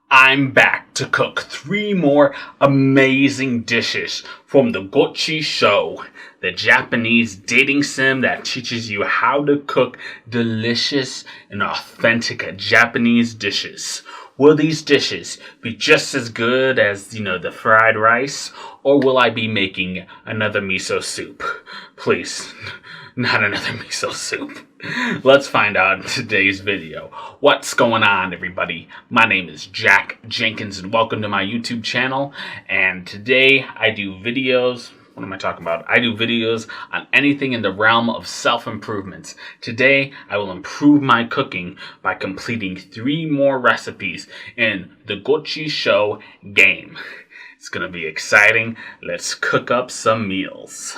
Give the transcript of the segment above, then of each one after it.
I'm back to cook 3 more amazing dishes from the Gotchi Show, the Japanese dating sim that teaches you how to cook delicious and authentic Japanese dishes. Will these dishes be just as good as, the fried rice, or will I be making another miso soup? Please, not another miso soup. Let's find out in today's video. What's going on, everybody? My name is Jack Jenkins and welcome to my YouTube channel. And today I do videos. What am I talking about? I do videos on anything in the realm of self-improvements. Today, I will improve my cooking by completing 3 more recipes in the Gotchi Show game. It's gonna be exciting. Let's cook up some meals.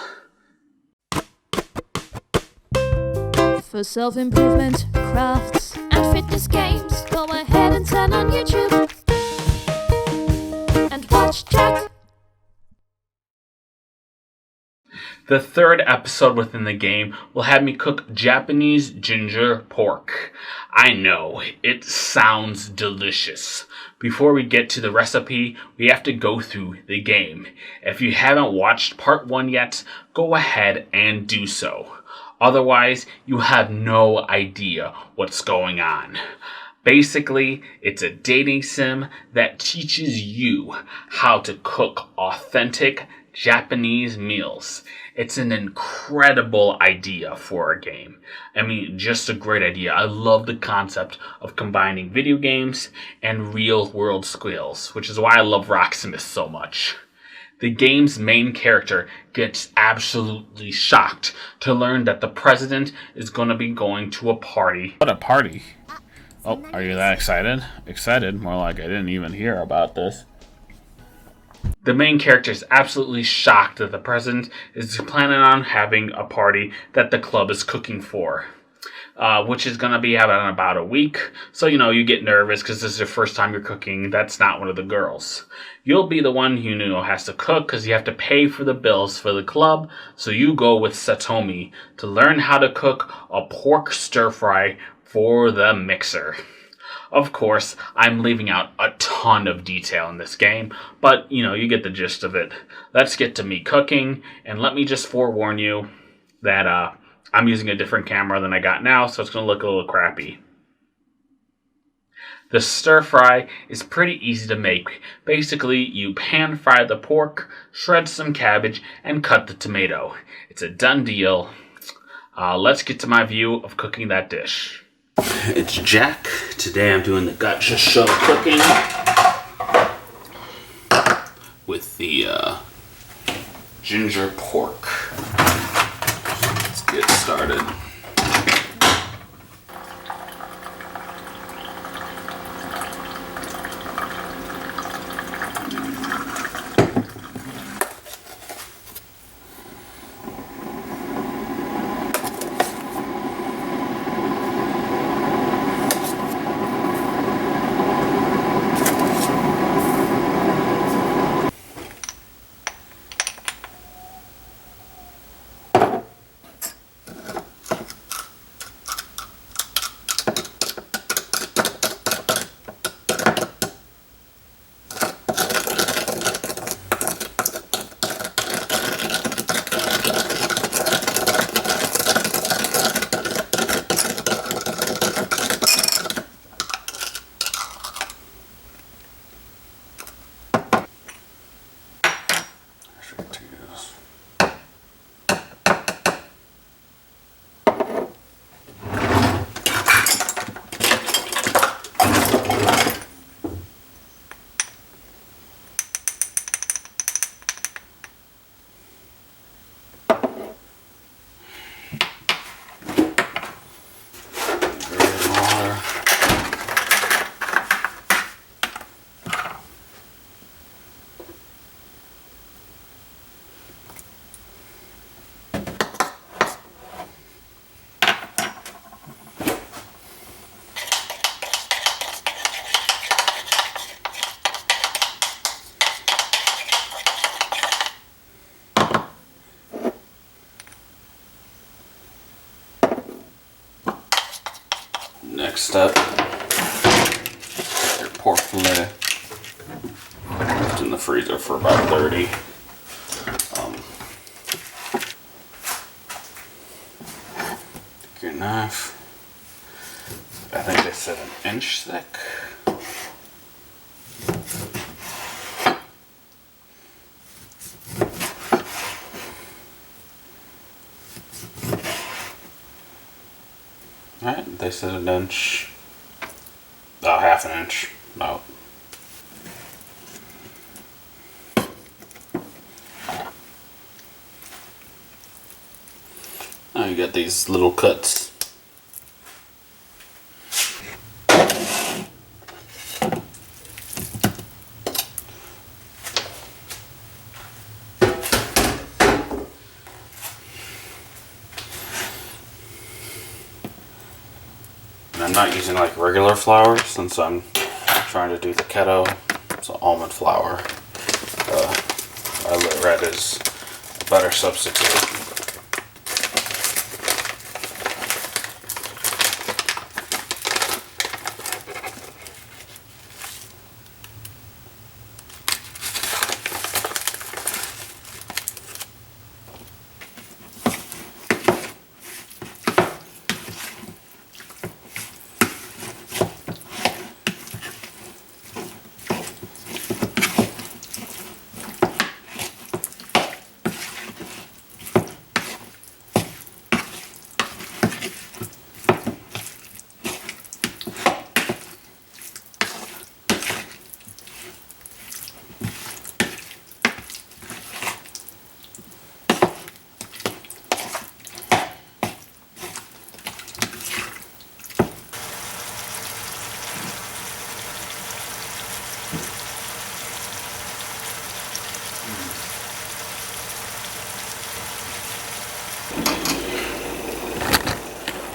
For self-improvement, crafts, and fitness games, go ahead and turn on YouTube and watch Jack. The 3rd episode within the game will have me cook Japanese ginger pork. I know, it sounds delicious. Before we get to the recipe, we have to go through the game. If you haven't watched part 1 yet, go ahead and do so. Otherwise, you have no idea what's going on. Basically, it's a dating sim that teaches you how to cook authentic Japanese meals. It's an incredible idea for a game. I mean, just a great idea. I love the concept of combining video games and real world skills, which is why I love Rocksmith so much. The game's main character gets absolutely shocked to learn that the president is going to be going to a party. What a party. Oh, are you that excited? Excited? More like I didn't even hear about this. The main character is absolutely shocked that the president is planning on having a party that the club is cooking for. Which is going to be having in about a week. So, you get nervous because this is your first time you're cooking. That's not one of the girls. You'll be the one who, has to cook because you have to pay for the bills for the club. So you go with Satomi to learn how to cook a pork stir fry for the mixer. Of course, I'm leaving out a ton of detail in this game, but, you get the gist of it. Let's get to me cooking, and let me just forewarn you that, I'm using a different camera than I got now, so it's going to look a little crappy. The stir fry is pretty easy to make. Basically, you pan fry the pork, shred some cabbage, and cut the tomato. It's a done deal. Let's get to my view of cooking that dish. It's Jack. Today I'm doing the Gotchi Show cooking with the ginger pork. Let's get started. Next up, your pork fillet. freezer for about 30. Your knife. I think they said an inch thick. Alright, they said an inch. Oh, half an inch. No. Now you got these little cuts. And I'm not using like regular flour since I'm trying to do the keto. So almond flour. I read is a better substitute.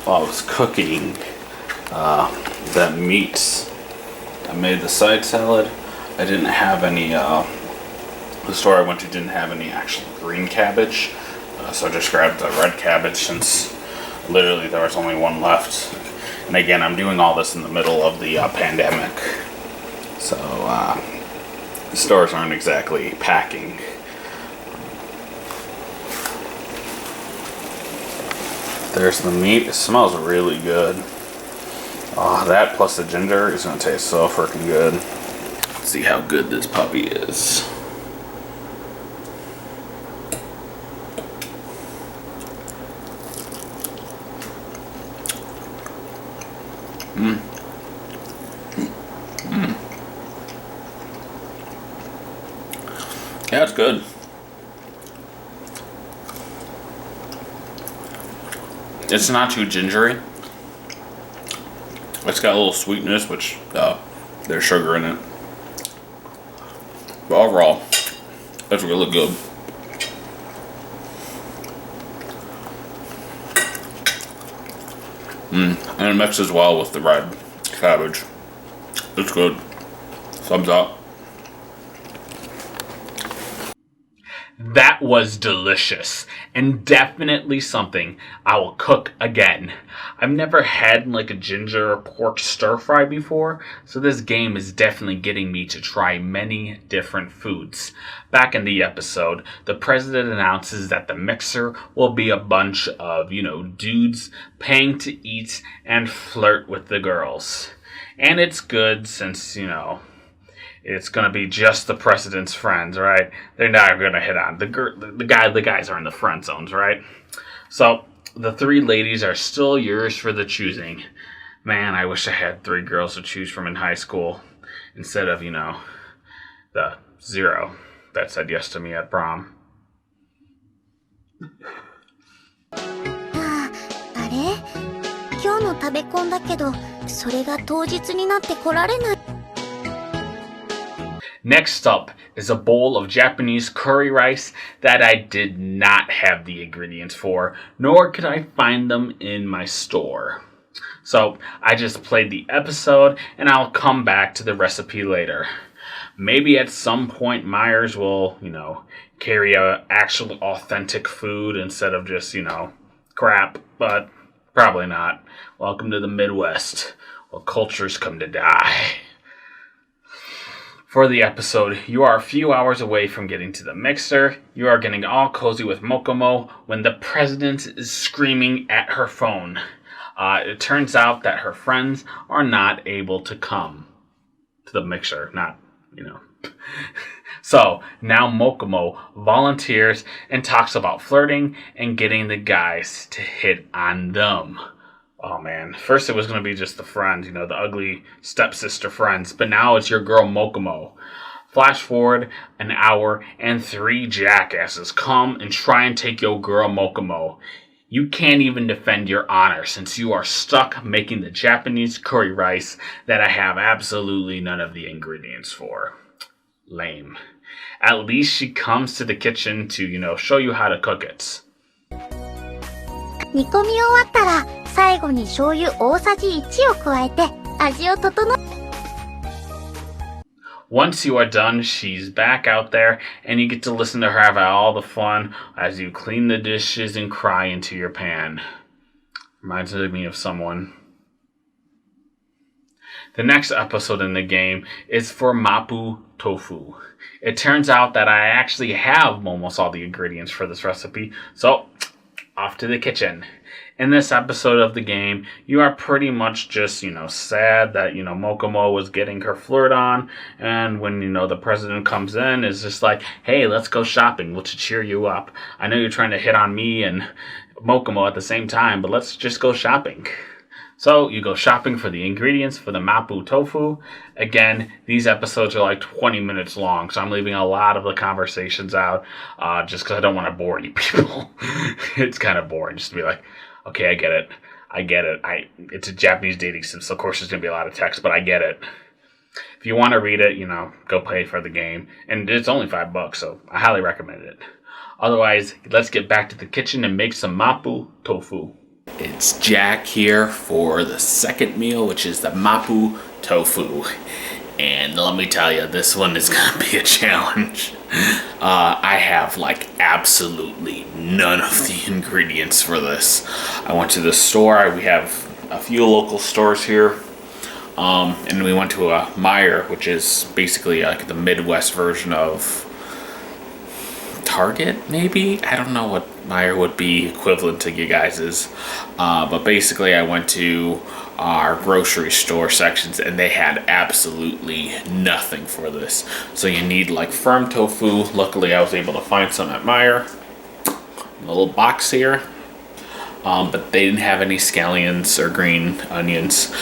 While I was cooking that meat, I made the side salad. I didn't have any, the store I went to didn't have any actual green cabbage, so I just grabbed the red cabbage since literally there was only one left. And again, I'm doing all this in the middle of the pandemic, so the stores aren't exactly packing. There's the meat. It smells really good. Oh, that plus the ginger is going to taste so freaking good. Let's see how good this puppy is. Yeah, it's good. It's not too gingery. It's got a little sweetness, which there's sugar in it. But overall, it's really good. And it mixes well with the red cabbage. It's good. Thumbs up. That was delicious, and definitely something I will cook again. I've never had like a ginger or pork stir fry before, so this game is definitely getting me to try many different foods. Back in the episode, the president announces that the mixer will be a bunch of, dudes paying to eat and flirt with the girls. And it's good since, it's gonna be just the president's friends, right? They're not gonna hit on the guys are in the friend zones, right? So the three ladies are still yours for the choosing. Man, I wish I had 3 girls to choose from in high school instead of the 0 that said yes to me at prom. あれ今日の食べ込んだけどそれが当日になって来られない Next up is a bowl of Japanese curry rice that I did not have the ingredients for, nor could I find them in my store. So I just played the episode and I'll come back to the recipe later. Maybe at some point Myers will, carry a actual authentic food instead of just, crap, but probably not. Welcome to the Midwest, where cultures come to die. For the episode, you are a few hours away from getting to the mixer. You are getting all cozy with Mokomo when the president is screaming at her phone. It turns out that her friends are not able to come to the mixer. So, now Mokomo volunteers and talks about flirting and getting the guys to hit on them. Oh man, first it was going to be just the friends, the ugly stepsister friends, but now it's your girl Mokomo. Flash forward an hour and 3 jackasses come and try and take your girl Mokomo. You can't even defend your honor since you are stuck making the Japanese curry rice that I have absolutely none of the ingredients for. Lame. At least she comes to the kitchen to, show you how to cook it. 煮込み終わったら最後に醤油大さじ1を加えて味を整え Once you are done, she's back out there, and you get to listen to her have all the fun as you clean the dishes and cry into your pan. Reminds me of someone. The next episode in the game is for Mapu Tofu. It turns out that I actually have almost all the ingredients for this recipe, so off to the kitchen. In this episode of the game, you are pretty much just, sad that, Mokomo was getting her flirt on, and when, the president comes in, is just like, hey, let's go shopping, let's cheer you up. I know you're trying to hit on me and Mokomo at the same time, but let's just go shopping. So, you go shopping for the ingredients for the Mapu Tofu. Again, these episodes are like 20 minutes long, so I'm leaving a lot of the conversations out, just because I don't want to bore you people. It's kind of boring just to be like, okay, I get it. It's a Japanese dating sim, so of course there's going to be a lot of text, but I get it. If you want to read it, go pay for the game. And it's only $5, so I highly recommend it. Otherwise, let's get back to the kitchen and make some Mapu Tofu. It's Jack here for the second meal, which is the Mapu Tofu. And let me tell you, this one is going to be a challenge. I have absolutely none of the ingredients for this. I went to the store. We have a few local stores here. And we went to a Meijer, which is basically the Midwest version of Target, maybe? I don't know what Meijer would be equivalent to you guys's. But basically I went to our grocery store sections and they had absolutely nothing for this. So you need firm tofu. Luckily I was able to find some at Meijer. A little box here. But they didn't have any scallions or green onions.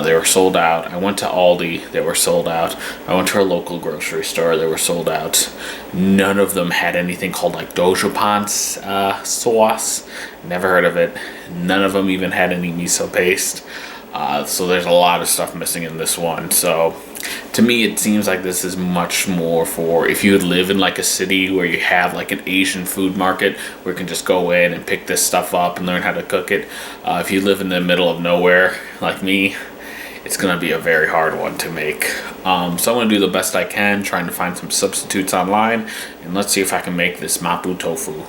They were sold out. I went to Aldi. They were sold out. I went to our local grocery store. They were sold out. None of them had anything called dojopan sauce. Never heard of it. None of them even had any miso paste. So there's a lot of stuff missing in this one. So to me, it seems like this is much more for if you live in a city where you have an Asian food market where you can just go in and pick this stuff up and learn how to cook it. If you live in the middle of nowhere like me, it's going to be a very hard one to make. So I'm going to do the best I can, trying to find some substitutes online, and let's see if I can make this Mapu Tofu.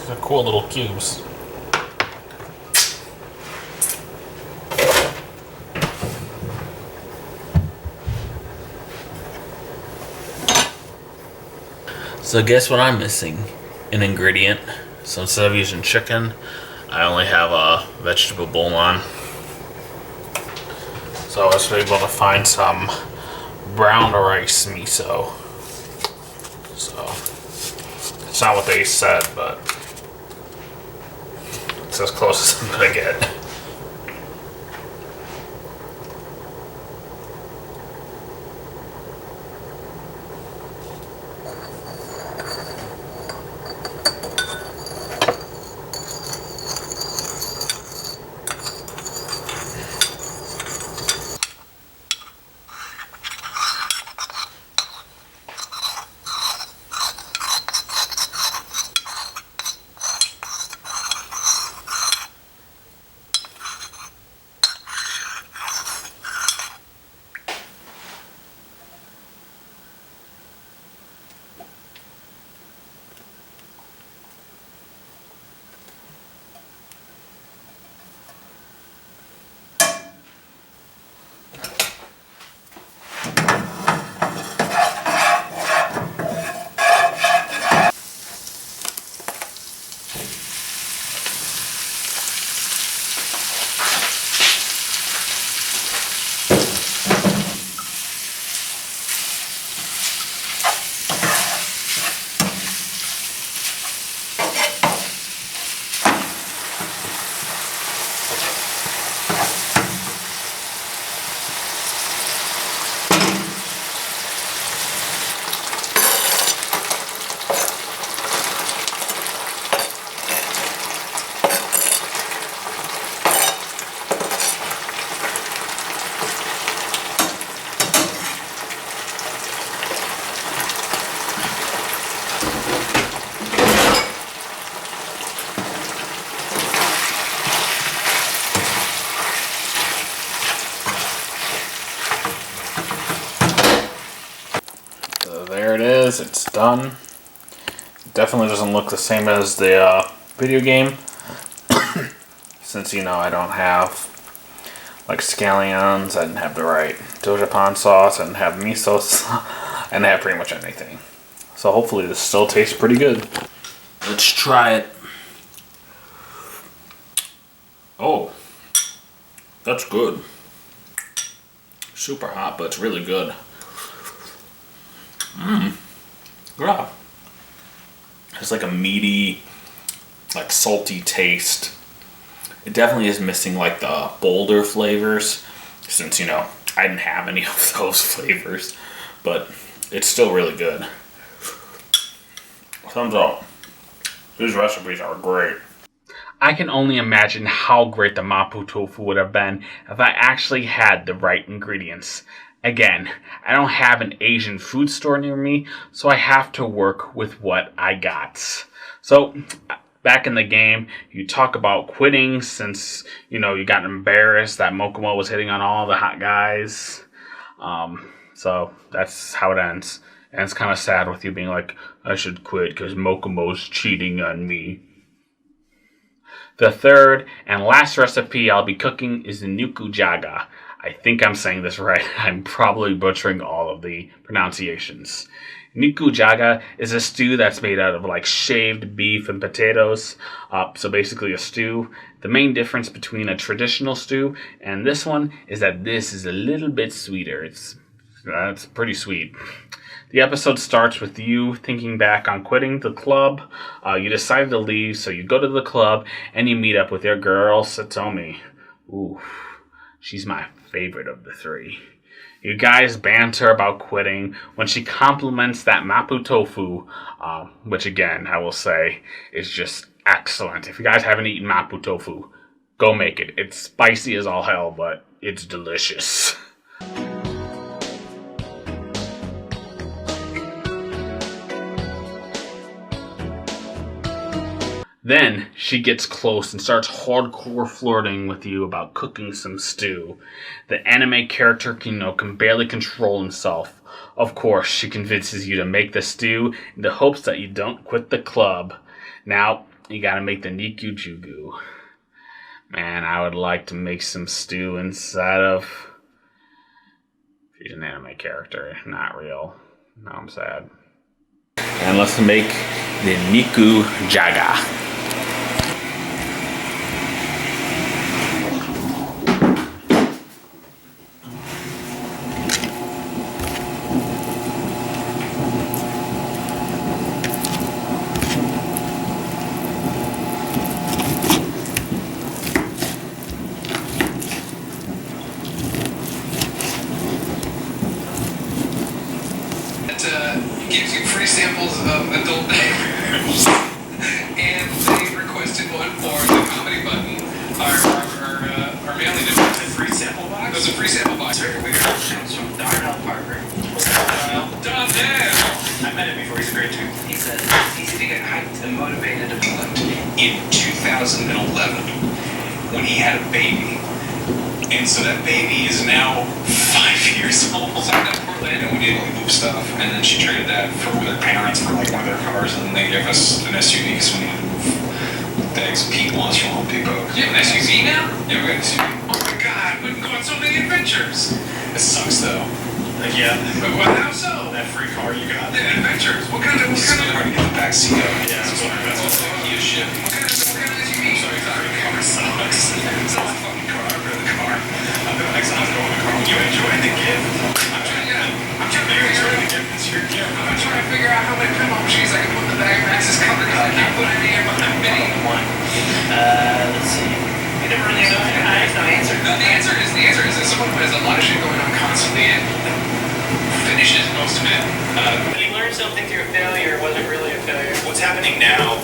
They're cool little cubes. So guess what I'm missing? An ingredient. So instead of using chicken, I only have a vegetable bouillon. So I was able to find some brown rice miso. So it's not what they said, but it's as close as I'm gonna get. there it is. It's done. It definitely doesn't look the same as the video game. Since, you know, I don't have like scallions, I didn't have the right dojapan sauce, I didn't have miso sauce, I didn't have pretty much anything. So hopefully this still tastes pretty good. Let's try it. Oh, that's good. Super hot, but it's really good. Yeah. It's like a meaty, like salty taste. It definitely is missing like the bolder flavors, since, you know, I didn't have any of those flavors, but it's still really good. Thumbs up. These recipes are great. I can only imagine how great the Mapu Tofu would have been if I actually had the right ingredients. Again, I don't have an Asian food store near me, so I have to work with what I got. So, back in the game, you talk about quitting since, you know, you got embarrassed that Mokumo was hitting on all the hot guys. So, that's how it ends. And it's kind of sad with you being like, I should quit because Mokumo's cheating on me. The third and last recipe I'll be cooking is the Niku Juga. I think I'm saying this right. I'm probably butchering all of the pronunciations. Niku Juga is a stew that's made out of like shaved beef and potatoes. So basically a stew. The main difference between a traditional stew and this one is that this is a little bit sweeter. It's pretty sweet. The episode starts with you thinking back on quitting the club. You decided to leave, so you go to the club and you meet up with your girl, Satomi. Ooh, she's my favorite of the three. You guys banter about quitting when she compliments that Mapu Tofu, which again, I will say, is just excellent. If you guys haven't eaten Mapu Tofu, go make it. It's spicy as all hell, but it's delicious. Then she gets close and starts hardcore flirting with you about cooking some stew. The anime character can barely control himself. Of course, she convinces you to make the stew in the hopes that you don't quit the club. Now, you gotta make the Niku Juga. Man, I would like to make some stew inside of... She's an anime character, not real. Now I'm sad. And let's make the Niku Juga. Gives you free samples of adult diapers, and they requested one for the comedy button. Our mailing address. A free sample box? It was a free sample box. Very weird. Comes from Darnell Parker. What's up, Darnell? I met him before. He's a great dude. He said it's easy to get hyped and motivated to England in 2011 when he had a baby. And so that baby is now 5 years old. So I got Portland and we did move stuff, and then she traded that for their parents for like one of their cars, and then they gave us an SUV because we needed to move bags of people from Home Depot. You have an SUV now? Yeah, we got an SUV. Oh my god, we've gone on so many adventures. It sucks though. Like, yeah. But how so? That free car you got. Yeah, adventures. What kind of hard to get the back seat out. Yeah, that's what Kia shit. What kind of SUV? Sorry, car sucks. It's not a fucking car. I'd rather the car. I'm going to go in the car when you enjoy the gift. I'm trying to figure out how many pinball machines I can put in the bag of Max's cover because I can't put any in my mini. Let's see. You never really know. There's no answer. No, the answer is that someone who has a lot of shit going on constantly and finishes most of it. When you learn something through a failure, was it really a failure? What's happening now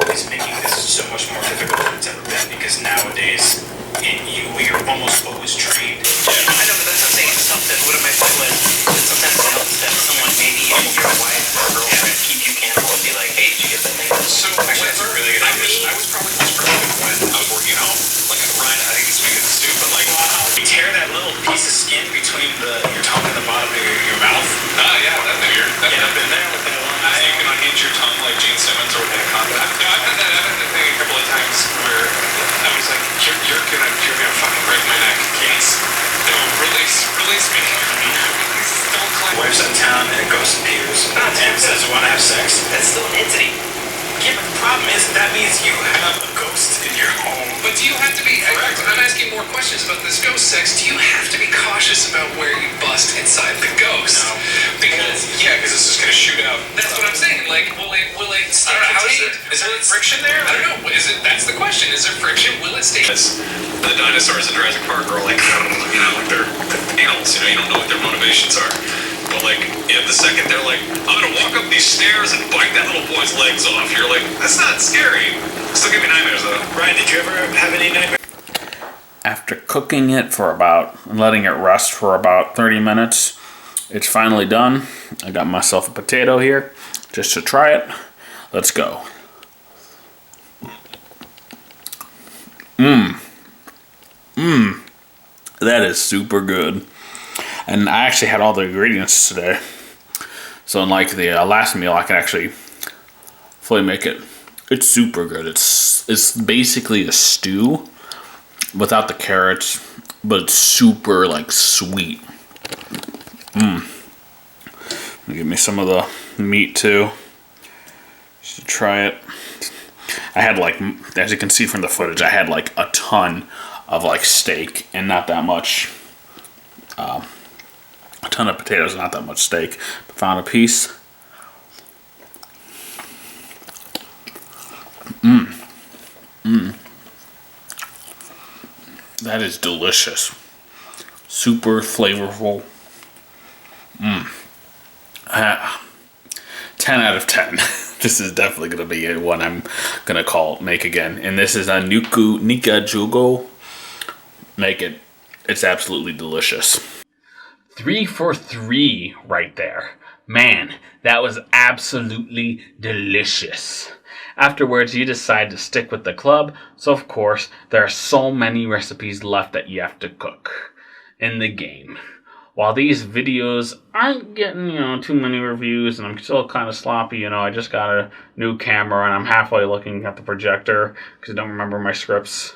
is making this so much more difficult than it's ever been, because nowadays you're almost always trained. I know, but that's what I'm saying. It's something. What am I saying was that sometimes it helps that someone, maybe even your wife or girlfriend, keep you accountable and be like, hey, did you get that thing? So actually, that's a really good idea. I was probably when I was working at home. Like Ryan, I think it's making this too, but like, You tear that little piece of skin between your tongue and the bottom of your mouth. yeah, that bit. means you have a ghost in your home. But do you have to be? I'm asking more questions about this ghost sex. Do you have to be cautious about where you bust inside the ghost? No. Because Because it's just gonna shoot out. that's what I'm saying. Like, will it stay I don't know, how is contained? it? Is there friction there? I don't know. That's the question. Is there friction? Will it stay? Because the dinosaurs in Jurassic Park are like, like they're animals, you don't know what their motivations are. But like, the second they're like, I'm gonna walk up these stairs and bite that little boy's legs off, you're like, that's not scary. Still give me nightmares though. Ryan, did you ever have any nightmares? After cooking it and letting it rest for about 30 minutes, it's finally done. I got myself a potato here just to try it. Let's go. That is super good. And I actually had all the ingredients today. So unlike the last meal, I can actually fully make it. It's super good. It's basically a stew without the carrots, but it's super like sweet. Give me some of the meat too. Just try it. I had like, as you can see from the footage, I had like a ton of like steak and not that much. A ton of potatoes and not that much steak. Found a piece. That is delicious. Super flavorful. 10 out of 10. This is definitely going to be one I'm going to make again. And this is a Niku Juga. Make it. It's absolutely delicious. 3 for 3 right there. Man, that was absolutely delicious. Afterwards, you decide to stick with the club, so of course, there are so many recipes left that you have to cook in the game. While these videos aren't getting, too many reviews, and I'm still kind of sloppy, I just got a new camera, and I'm halfway looking at the projector, because I don't remember my scripts.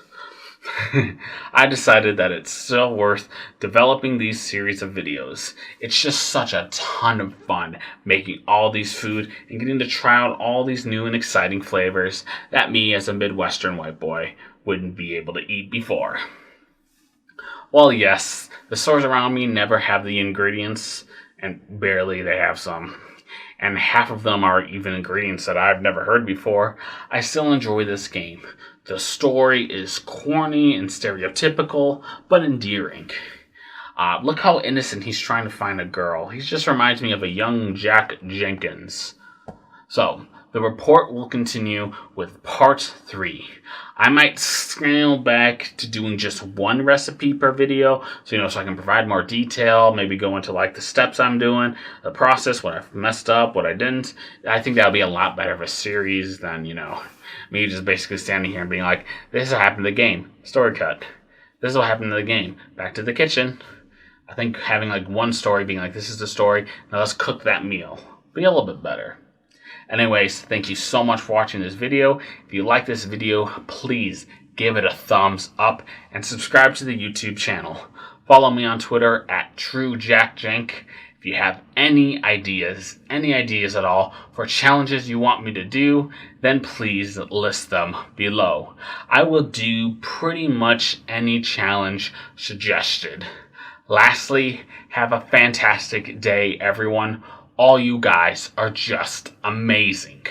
I decided that it's still worth developing these series of videos. It's just such a ton of fun making all these food and getting to try out all these new and exciting flavors that me as a Midwestern white boy wouldn't be able to eat before. Well, yes, the stores around me never have the ingredients, and barely they have some. And half of them are even ingredients that I've never heard before. I still enjoy this game. The story is corny and stereotypical, but endearing. Look how innocent he's trying to find a girl. He just reminds me of a young Jack Jenkins. So, the report will continue with part 3. I might scale back to doing just one recipe per video, so I can provide more detail, maybe go into like the steps I'm doing, the process, what I've messed up, what I didn't. I think that'll be a lot better of a series than, me just basically standing here and being like, this is what happened to the game, story cut. This is what happened to the game, back to the kitchen. I think having like one story being like, this is the story, now let's cook that meal. Be a little bit better. Anyways, thank you so much for watching this video. If you like this video, please give it a thumbs up and subscribe to the YouTube channel. Follow me on Twitter at TrueJackJenk. If you have any ideas at all for challenges you want me to do, then please list them below. I will do pretty much any challenge suggested. Lastly, have a fantastic day, everyone. All you guys are just amazing.